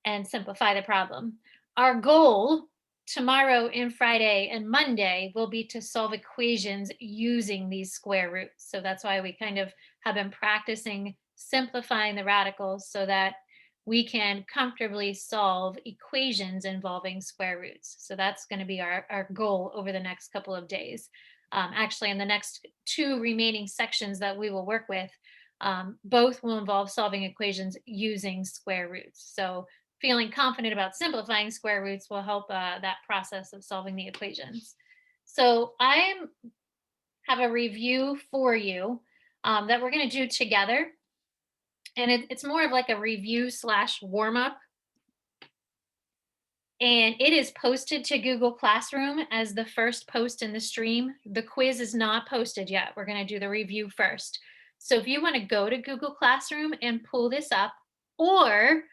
and simplify the problem. Our goal tomorrow and Friday and Monday will be to solve equations using these square roots. So that's why we kind of have been practicing simplifying the radicals so that we can comfortably solve equations involving square roots. So that's going to be our goal over the next couple of days. Actually, in the next 2 remaining sections that we will work with, both will involve solving equations using square roots. So feeling confident about simplifying square roots will help that process of solving the equations. So I have a review for you that we're going to do together. And it's more of like a review / warm up. And it is posted to Google Classroom as the first post in the stream. The quiz is not posted yet. We're going to do the review first. So if you want to go to Google Classroom and pull this up, or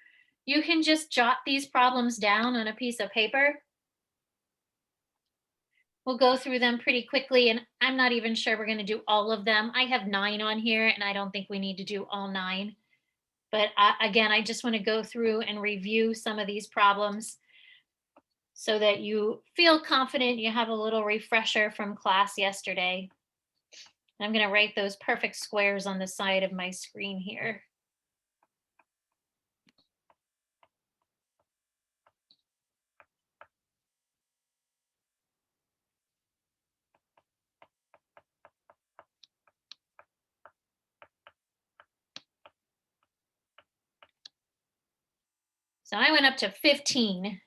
you can just jot these problems down on a piece of paper. We'll go through them pretty quickly, and I'm not even sure we're going to do all of them. I have 9 on here, and I don't think we need to do all 9. But again, I just want to go through and review some of these problems so that you feel confident, you have a little refresher from class yesterday. I'm going to write those perfect squares on the side of my screen here. So I went up to 15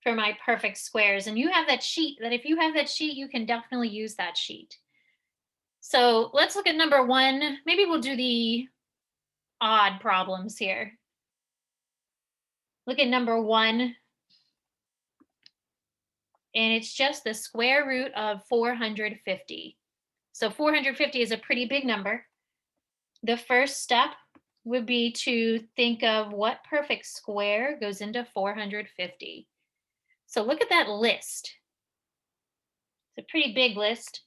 for my perfect squares, and you have that sheet. That if you have that sheet, you can definitely use that sheet. So let's look at number 1. Maybe we'll do the odd problems here. Look at number 1. And it's just the square root of 450. So 450 is a pretty big number. The first step would be to think of what perfect square goes into 450. So look at that list. It's a pretty big list.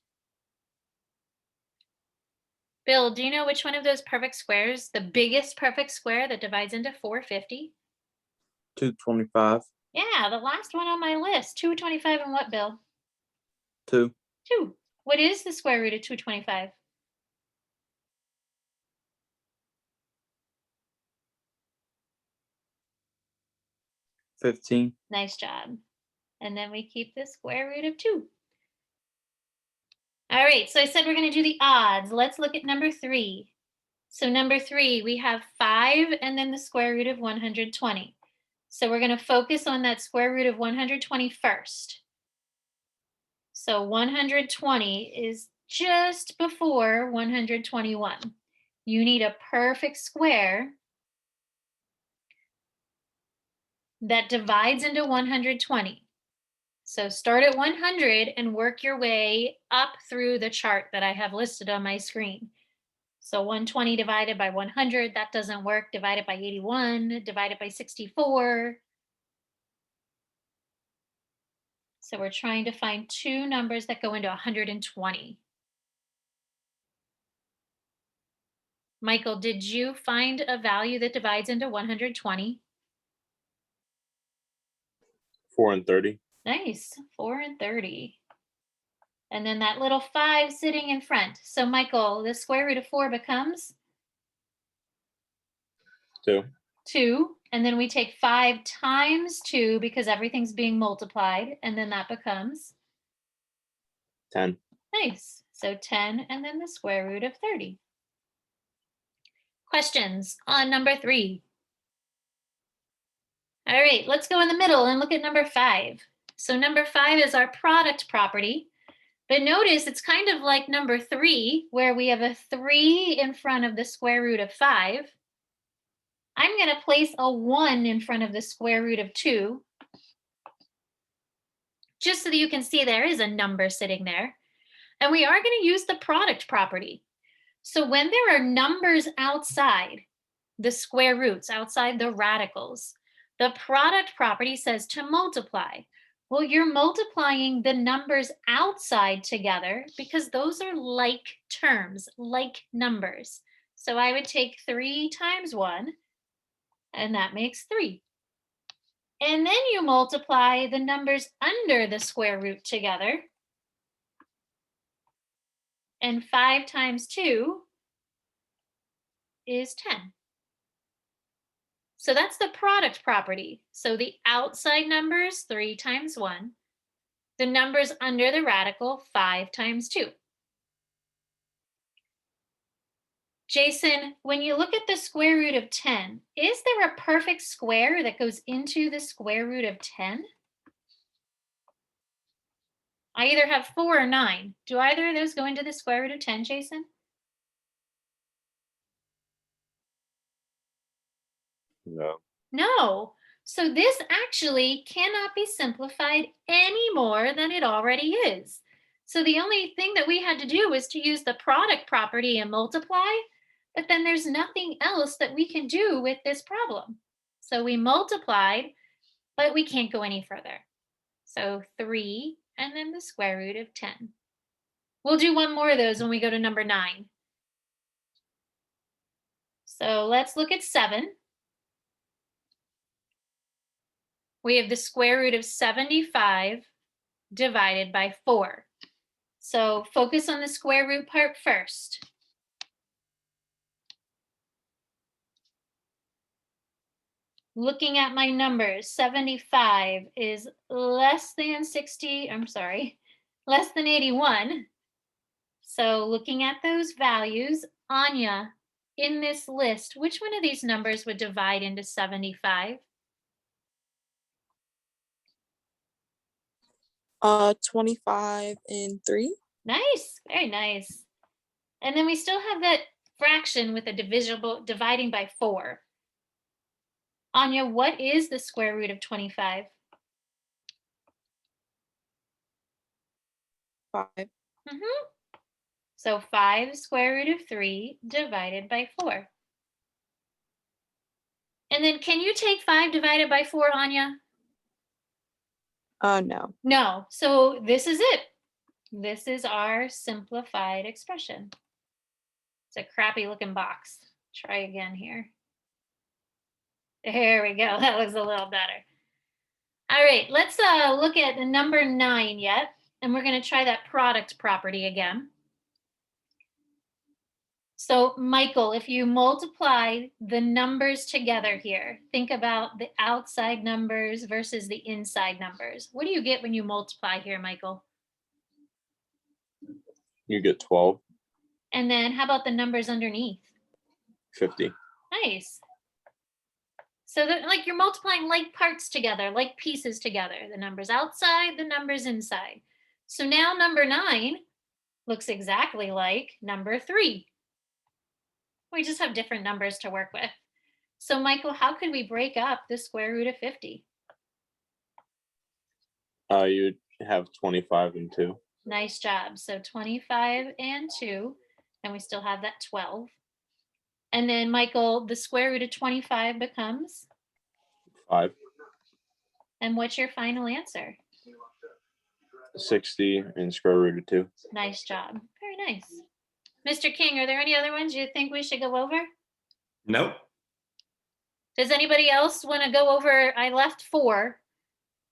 Bill, do you know which one of those perfect squares, the biggest perfect square that divides into 450? 225. Yeah, the last one on my list. 225 and what, Bill? 2. 2. What is the square root of 225? 15. Nice job. And then we keep the square root of 2. All right, so I said we're going to do the odds. Let's look at number 3. So number 3, we have 5 and then the square root of 120. So we're going to focus on that square root of 120 first. So 120 is just before 121. You need a perfect square that divides into 120. So start at 100 and work your way up through the chart that I have listed on my screen. So 120 divided by 100, that doesn't work. Divided by 81, divided by 64. So we're trying to find 2 numbers that go into 120. Michael, did you find a value that divides into 120? 4 and 30. Nice, 4 and 30. And then that little 5 sitting in front. So Michael, the square root of 4 becomes? 2. 2. And then we take 5 times 2 because everything's being multiplied. And then that becomes? 10. Nice. So 10 and then the square root of 30. Questions on number 3? All right, let's go in the middle and look at number 5. So number 5 is our product property. But notice it's kind of like number 3, where we have a 3 in front of the square root of 5. I'm going to place a 1 in front of the square root of 2, just so that you can see there is a number sitting there. And we are going to use the product property. So when there are numbers outside the square roots, outside the radicals, the product property says to multiply. Well, you're multiplying the numbers outside together because those are like terms, like numbers. So I would take 3 times 1, and that makes 3. And then you multiply the numbers under the square root together. And 5 times 2 is 10. So that's the product property. So the outside numbers, 3 times 1. The numbers under the radical, 5 times 2. Jason, when you look at the square root of 10, is there a perfect square that goes into the square root of 10? I either have 4 or 9. Do either of those go into the square root of 10, Jason? No. No. So this actually cannot be simplified any more than it already is. So the only thing that we had to do was to use the product property and multiply, but then there's nothing else that we can do with this problem. So we multiplied, but we can't go any further. So 3 and then the square root of 10. We'll do one more of those when we go to number 9. So let's look at 7. We have the square root of 75 divided by 4. So focus on the square root part first. Looking at my numbers, 75 is less than 81. So looking at those values, Anya, in this list, which one of these numbers would divide into 75? 25 and 3. Nice, very nice. And then we still have that fraction with a dividing by 4. Anya, what is the square root of 25? 5. So 5 square root of 3 divided by 4. And then can you take 5 divided by 4, Anya? No. No. So this is it. This is our simplified expression. It's a crappy looking box. Try again here. There we go. That looks a little better. All right, let's look at the number 9 yet. And we're going to try that product property again. So Michael, if you multiply the numbers together here, think about the outside numbers versus the inside numbers. What do you get when you multiply here, Michael? You get 12, And then how about the numbers underneath? 50. Nice. So that, like, you're multiplying like parts together, like pieces together. The numbers outside, the numbers inside. So now number 9 looks exactly like number 3. We just have different numbers to work with. So Michael, how could we break up the square root of 50? You'd have 25 and 2. Nice job. So 25 and 2, and we still have that 12. And then Michael, the square root of 25 becomes? 5. And what's your final answer? 60 and square root of 2. Nice job. Very nice. Mr. King, are there any other ones you think we should go over? Nope. Does anybody else want to go over? I left 4.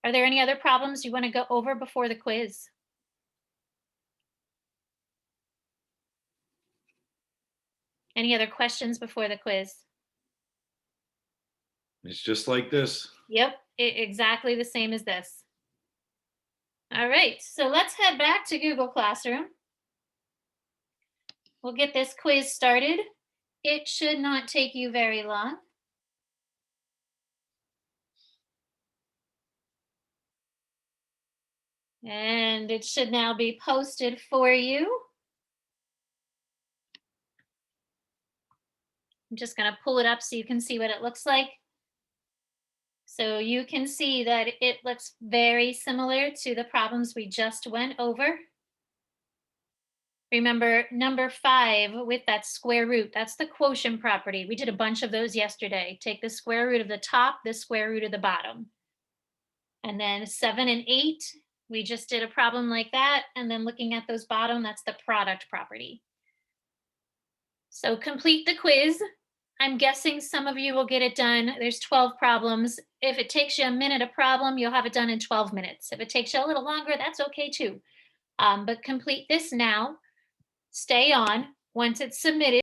Are there any other problems you want to go over before the quiz? Any other questions before the quiz? It's just like this. Yep, exactly the same as this. All right, so let's head back to Google Classroom. We'll get this quiz started. It should not take you very long. And it should now be posted for you. I'm just going to pull it up so you can see what it looks like. So you can see that it looks very similar to the problems we just went over. Remember number 5 with that square root, that's the quotient property. We did a bunch of those yesterday. Take the square root of the top, the square root of the bottom. And then 7 and 8, we just did a problem like that. And then looking at those bottom, that's the product property. So complete the quiz. I'm guessing some of you will get it done. There's 12 problems. If it takes you a minute a problem, you'll have it done in 12 minutes. If it takes you a little longer, that's okay too. But complete this now. Stay on. Once it's submitted,